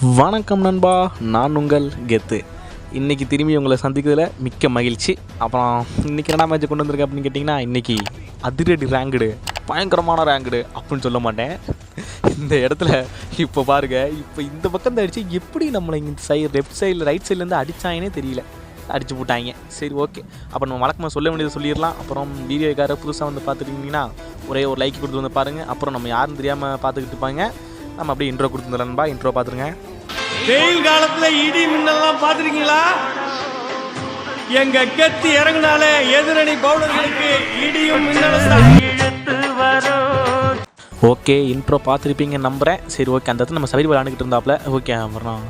வணக்கம் நண்பா, நான் உங்கள் கெத்து. இன்றைக்கி திரும்பி உங்களை சந்திக்கிறதுல மிக்க மகிழ்ச்சி. அப்புறம் இன்றைக்கி என்ன மேட்ச் கொண்டு வந்திருக்கேன் அப்படின்னு கேட்டிங்கன்னா, இன்றைக்கி அதிரடி ரேங்குடு, பயங்கரமான ரேங்குடு அப்படின்னு சொல்ல மாட்டேன். இந்த இடத்துல இப்போ பாருங்கள், இப்போ இந்த பக்கம் அடித்து எப்படி நம்மளை இந்த லெஃப்ட் சைடில் ரைட் சைட்லேருந்து அடித்தாங்கன்னே தெரியல, அடிச்சு போட்டாங்க. சரி, ஓகே. அப்போ நம்ம வழக்கமாக சொல்ல வேண்டியதை சொல்லிடலாம். அப்புறம் வீடியோக்கார புதுசாக வந்து பார்த்துட்டிங்கன்னா ஒரே ஒரு லைக் கொடுத்து வந்து பாருங்கள். அப்புறம் நம்ம யாரும் தெரியாமல் பார்த்துக்கிட்டு இருப்பாங்க. நம்ம அப்படியே இன்ட்ரோ கொடுத்துருந்தோம்பா. இன்ட்ரோ பார்த்துருங்க. வெயில் காலத்துல இடி மின்னல்லாம் பார்த்துருக்கீங்களா? எங்க கெத்து இறங்கினாலே எதிரணி பவுலர்களுக்கு இடியும் மின்னலும் இழுத்து வரும். ஓகே, இன்ட்ரோ பார்த்துருப்பீங்க நம்புகிறேன். சரி, ஓகே. அந்த இடத்துல நம்ம சபரி விளையாண்டுக்கிட்டு இருந்தாப்புல. ஓகே, அப்புறம்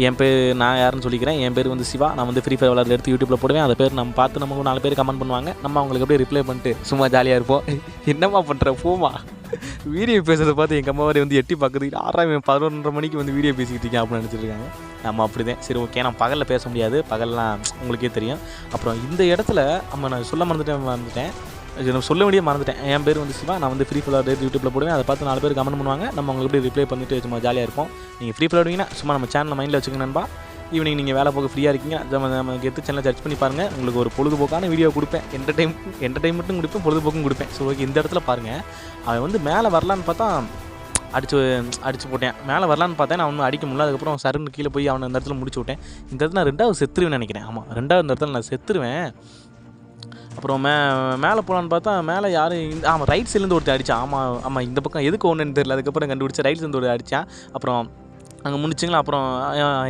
என் பேர், நான் யாருன்னு சொல்லிக்கிறேன். என் பேர் வந்து சிவா. நான் வந்து ஃப்ரீ ஃபயர் விளையாட எடுத்து யூடியூப்பில் போடுவேன். அந்த பேர் நம்ம பார்த்து நமக்கு 4 பேர் கமெண்ட் பண்ணுவாங்க. நம்ம அவங்களுக்கு அப்படியே ரிப்ளை பண்ணிட்டு சும்மா ஜாலியாக இருப்போம். என்னம்மா பண்ணுற, போமா வீடியோ பேசுகிறத பார்த்து எங்கள் அம்மா வந்து எட்டி பார்க்குது. 11:30 மணிக்கு வந்து வீடியோ பேசிக்கிட்டு இருக்கேன் அப்படின்னு நினச்சிருக்காங்க. நம்ம அப்படி தான். சரி, ஓகே. நான் பகலில் பேச முடியாது, பகல்லாம் உங்களுக்கே தெரியும். அப்புறம் இந்த இடத்துல நான் சொல்ல மறந்துட்டேன். சொல்ல வேண்டிய மறந்துட்டேன். என் பேர் வந்து சிவா. நான் வந்து ஃப்ரீ ஃபயர் யூடியூப்பில் போடுவேன். அதை பார்த்து 4 பேர் கமெண்ட் பண்ணுவாங்க. நம்ம உங்களுக்கு எப்படி ரிப்ளை பண்ணிட்டு சும்மா ஜாலியாக இருப்போம். நீங்கள் ஃப்ரீ ஃபயர் விடுவீங்கன்னா சும்மா நம்ம சேனலில் மைண்டில் வச்சுக்கோங்க நண்பா. ஈவினிங் நீங்கள் வேலை போக ஃப்ரீயாக இருக்கீங்க, நம்ம கெத்து சேனலை சர்ச் பண்ணி பாருங்கள். உங்களுக்கு ஒரு பொழுதுபோக்கான வீடியோ கொடுப்பேன். என்டர்டைன்மெண்ட்டும் கொடுப்பேன், பொழுதுபோக்கும் கொடுப்பேன். ஸோ ஓகே, இந்த இடத்துல பாருங்கள். அவன் வந்து மேலே வரலான்னு பார்த்தா அடிச்சு போட்டேன். மேலே வரலான்னு பார்த்தேன், நான் ஒன்றும் அடிக்க முடியல. அதுக்கப்புறம் சருன்னு கீழே போய் அவனை இந்த இடத்துல முடிச்சு விட்டேன். இந்த இடத்துல நான் 2வது செத்துருவேன் நினைக்கிறேன். ஆமாம், 2வது இந்த இடத்துல நான் செத்துருவேன். அப்புறம் மேலே போகலான்னு பார்த்தா மேலே யாரும் ரைட் சைட்லேருந்து ஒருத்தர் அடித்தான். ஆமாம் இந்த பக்கம் எதுக்கு ஒன்றுன்னு தெரியல. அதுக்கப்புறம் கண்டுபிடிச்சா ரைட் சைட்லேருந்து ஒரு அடித்தான். அப்புறம் அங்கே முடிச்சிங்களா. அப்புறம்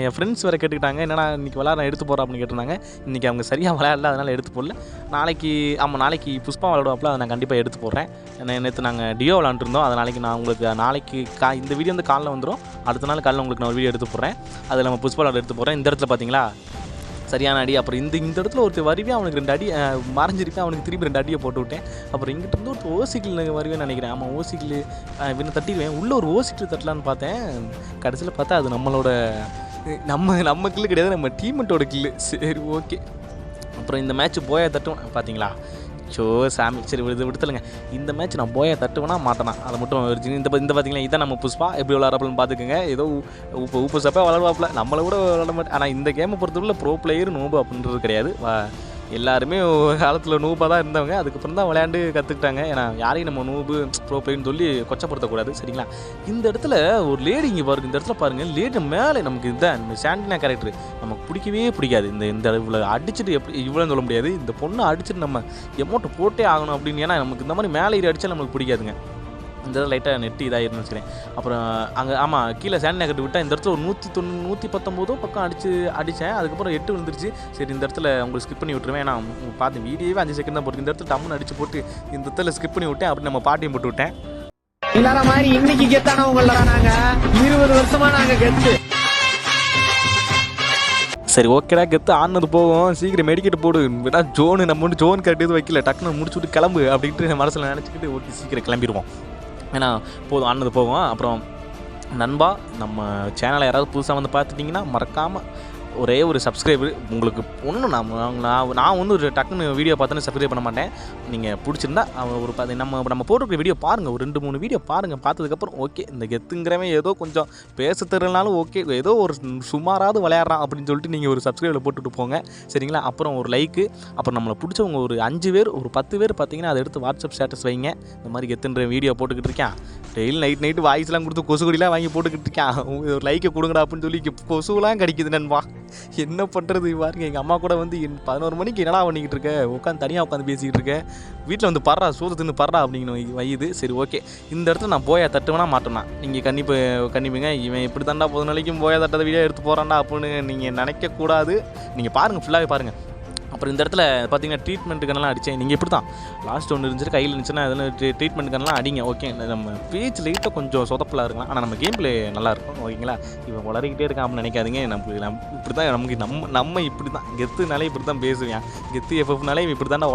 என் ஃப்ரெண்ட்ஸ் வேறு கேட்டுக்கிட்டாங்க, என்னடா இன்றைக்கி விளையாட எடுத்து போகிறோம் அப்படின்னு கேட்டிருந்தாங்க. இன்றைக்கி அவங்க சரியாக விளையாடல, அதனால் எடுத்து போடல. நாளைக்கு புஷ்பா விளையாடுவாப்பில், அதை நான் கண்டிப்பாக எடுத்து போடுறேன். நேற்று நாங்கள் டியோ விளாண்டுருந்தோம். அது நாளைக்கு இந்த வீடியோ வந்து காலைல வந்துடும். அடுத்த நாள் காலையில் உங்களுக்கு நான் ஒரு வீடியோ எடுத்து போடுறேன். அதில் நம்ம புஷ்பா விளையாட எடுத்து போடுறேன். இந்த இடத்துல பார்த்தீங்களா சரியான அடி. அப்புறம் இந்த இடத்துல ஒருத்தர் வருவேன், அவனுக்கு 2 அடி மறைஞ்சிருப்பேன். அவனுக்கு திருப்பி 2 அடியை போட்டு விட்டேன். அப்புறம் இங்கிட்ட இருந்து ஒரு ஓசிக்கில் வருவேன்னு நினைக்கிறேன். ஆமாம், ஓசிக்கில் இவனை தட்டிடுவேன். உள்ளே ஒரு ஓசிக்கில் தட்டலான்னு பார்த்தேன். கடைசியில் பார்த்தா அது நம்ம கில்லு கிடையாது, நம்ம டீமெண்ட்டோட கில்லு. சரி, ஓகே. அப்புறம் இந்த மேட்ச் போயா தட்டுவேன் பார்த்தீங்களா. ஸோ சாமி, சரி விடுத்தலுங்க. இந்த மேட்ச் நான் போயா தட்டுவேனா மாட்டேனா அதை மட்டும் இந்த பார்த்தீங்களா, இதான் நம்ம புஷ்பா எப்படி விளாட்றாப்புலன்னு பார்த்துக்கோங்க. ஏதோ உப்பு சப்பா விளாடுவாப்பில், நம்மளை கூட விளாட மாட்டேன். ஆனால் இந்த கேமை பொறுத்தவரை ப்ரோ பிளேயர் நோபு அப்படின்றது கிடையாது. எல்லாருமே காலத்தில் நூபாக தான் இருந்தவங்க. அதுக்கப்புறம் தான் விளையாண்டு கற்றுக்கிட்டாங்க. ஏன்னா யாரையும் நம்ம நூபு ப்ரோ பிளேயர்னு சொல்லி கொச்சப்படுத்தக்கூடாது, சரிங்களா. இந்த இடத்துல ஒரு லேடி இங்கே பாருங்க. இந்த இடத்துல பாருங்கள், லேடி மேலே நமக்கு இதுதான் இந்த சாண்டினா கேரக்டர் நமக்கு பிடிக்கவே பிடிக்காது. இந்த இவ்வளோ அடிச்சுட்டு எப்படி இவ்வளோன்னு சொல்ல முடியாது. இந்த பொண்ணை அடிச்சுட்டு நம்ம எமௌண்ட்டு போட்டே ஆகணும் அப்படின்னு. ஏன்னா நமக்கு இந்த மாதிரி மேலே ஏறி அடித்தா நமக்கு பிடிக்காதுங்க. இந்த இடத்துல லைட்டாக நெட்டு இதாகிருன்னு வச்சுக்கிறேன். அப்புறம் அங்கே கீழே சாண்டினா கட்டு விட்டால் இந்த இடத்துல ஒரு 119 பக்கம் அடித்தேன். அதுக்கப்புறம் 8 வந்துருச்சு. சரி, இந்த இடத்துல உங்களுக்கு ஸ்கிப் பண்ணி விட்டுருவேன். நான் பார்த்து வீடியோவே 5 செகண்ட் தான் போட்டு இந்த இடத்துல டம்முன்னு அடிச்சு போட்டு இந்த இடத்துல ஸ்கிப் பண்ணி விட்டேன். அப்படி நம்ம பாட்டியும் போட்டு விட்டேன். எல்லார மாதிரி இன்னைக்கு கெத்தானவங்கள நாங்க 20 வருஷமா நாங்க கெத்து. சரி, ஓகேடா, கெத்து ஆனது போகும். சீக்கிரம் மெடிக்கெட் போடு. விடா நம்ம வந்து ஜோன் கரெக்ட் எதுவும் வைக்கல, டக்குன்னு முடிச்சு விட்டு கிளம்பு அப்படின்ட்டு மனசில் நினச்சிக்கிட்டு ஓகே சீக்கிரம் கிளம்பிடுவோம். ஏன்னா போதும், ஆனது போகும். அப்புறம் நண்பா, நம்ம சேனலை யாராவது புதுசாக வந்து பார்த்துட்டிங்கன்னா மறக்காமல் ஒரே ஒரு சப்ஸ்கிரைபர் உங்களுக்கு ஒன்றும் நான் வந்து ஒரு டக்குன்னு வீடியோ பார்த்தோன்னு சப்ஸ்கிரைப் பண்ண மாட்டேன். நீங்கள் பிடிச்சிருந்தா ஒரு நம்ம போட்டுருக்க வீடியோ பாருங்கள், ஒரு 2-3 வீடியோ பாருங்கள். பார்த்ததுக்கப்புறம் ஓகே, இந்த கெத்துங்கிறவன் ஏதோ கொஞ்சம் பேச தெரியலனாலும் ஓகே, ஏதோ ஒரு சுமாராவது விளையாடுறான் அப்படின்னு சொல்லிட்டு நீங்கள் ஒரு சப்ஸ்கிரைபில் போட்டுட்டு போங்க, சரிங்களா. அப்புறம் ஒரு லைக்கு. அப்புறம் நம்மளை பிடிச்சவங்க ஒரு 5 பேர் ஒரு 10 பேர் பார்த்தீங்கன்னா அதை எடுத்து வாட்ஸ்அப் ஸ்டேட்டஸ் வைங்க. இந்த மாதிரி கெத்துன்ற வீடியோ போட்டுக்கிட்டு இருக்கேன். டெய்லி நைட்டு வாய்ஸ்லாம் கொடுத்து கொசு கொடிலாம் வாங்கி போட்டுக்கிட்டு இருக்கேன். ஒரு லைக்கை கொடுங்கடா அப்படின்னு சொல்லி கொசுலாம் கிடைக்குது நண்பா. என்ன பண்ணுறது பாருங்க. எங்கள் அம்மா கூட வந்து 11 மணிக்கு என்னடா பண்ணிக்கிட்டு இருக்க, தனியாக உட்காந்து பேசிக்கிட்டு இருக்கேன், வீட்டில் வந்து படுறா சோறு தின்னு படுறா அப்படின்னு வையுது. சரி, ஓகே. இந்த இடத்துல நான் போயா தட்டுவேனா மாட்டேனா நீங்கள் கண்டிப்புங்க. இவன் இப்படி தாண்டா பொது நாளைக்கும் போயா தட்டதை வீடியோ எடுத்து போகிறான்டா அப்படின்னு நீங்கள் நினைக்கக்கூடாது. நீங்கள் பாருங்கள், ஃபுல்லாகவே பாருங்கள். அப்புறம் இந்த இடத்துல பார்த்தீங்கன்னா ட்ரீட்மெண்ட்டுக்கெல்லாம் அடித்தேன். நீங்கள் இப்படி தான் லாஸ்ட் ஒன்று இருந்துச்சு கையில் இருந்துச்சுன்னா அதெல்லாம் ட்ரீட்மெண்ட்டுக்கெல்லாம் அடிங்க. ஓகே, நம்ம பேச்சு லைட்டாக கொஞ்சம் சொதப்பலாக இருக்கலாம், ஆனால் நம்ம கேம் பிளே நல்லாயிருக்கும், ஓகேங்களா. இவன் வளரிக்கிட்டே இருக்கான் அப்படின்னு நினைக்காதீங்க. இப்படி தான் நமக்கு நம்ம இப்படி தான் கெத்துனாலே இப்படி தான் பேசுவேன். கெத்து எஃப்எஃப்னாலே இவன் இப்படி தானே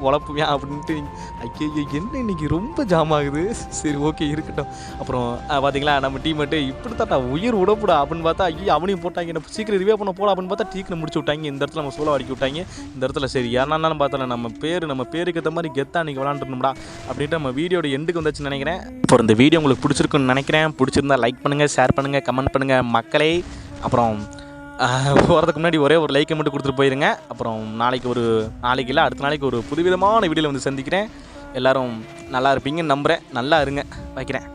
வளர்ப்புவேன் அப்படின்ட்டு. ஐயோ, என்ன இன்றைக்கி ரொம்ப ஜாம் ஆகுது. சரி, ஓகே, இருக்கட்டும். அப்புறம் பார்த்தீங்களா நம்ம டீம்மேட்டு இப்படி தான்டா உயிர் விடப்படா அப்படின்னு பார்த்தா ஐயோ அவனையும் போட்டாங்க. என்ன சீக்கிரம் ரிவே பண்ண போட அப்படின்னு பார்த்தா டீக்கில் முடிச்சு விட்டாங்க. இந்த இடத்துல நம்ம சோளம் அடிக்க விட்டாங்க. இந்த இடத்துல சரி யாருனாலும் பார்த்தால நம்ம பேருக்கு ஏற்ற மாதிரி கெத்தாக அன்றைக்கி விளாண்டுருந்தோம்டா அப்படின்ட்டு நம்ம வீடியோட எண்டுக்கு வந்துச்சுன்னு நினைக்கிறேன். இப்போ இந்த வீடியோ உங்களுக்கு பிடிச்சிருக்குன்னு நினைக்கிறேன். பிடிச்சிருந்தா லைக் பண்ணுங்கள், ஷேர் பண்ணுங்கள், கமெண்ட் பண்ணுங்கள் மக்களே. அப்புறம் போகிறதுக்கு முன்னாடி ஒரே ஒரு லைக்கை மட்டும் கொடுத்துட்டு போயிருங்க. அப்புறம் நாளைக்கு இல்லை அடுத்த நாளைக்கு ஒரு புதுவிதமான வீடியோவில் வந்து சந்திக்கிறேன். எல்லோரும் நல்லா இருப்பீங்கன்னு நம்புகிறேன். நல்லா இருங்க. வைக்கிறேன்.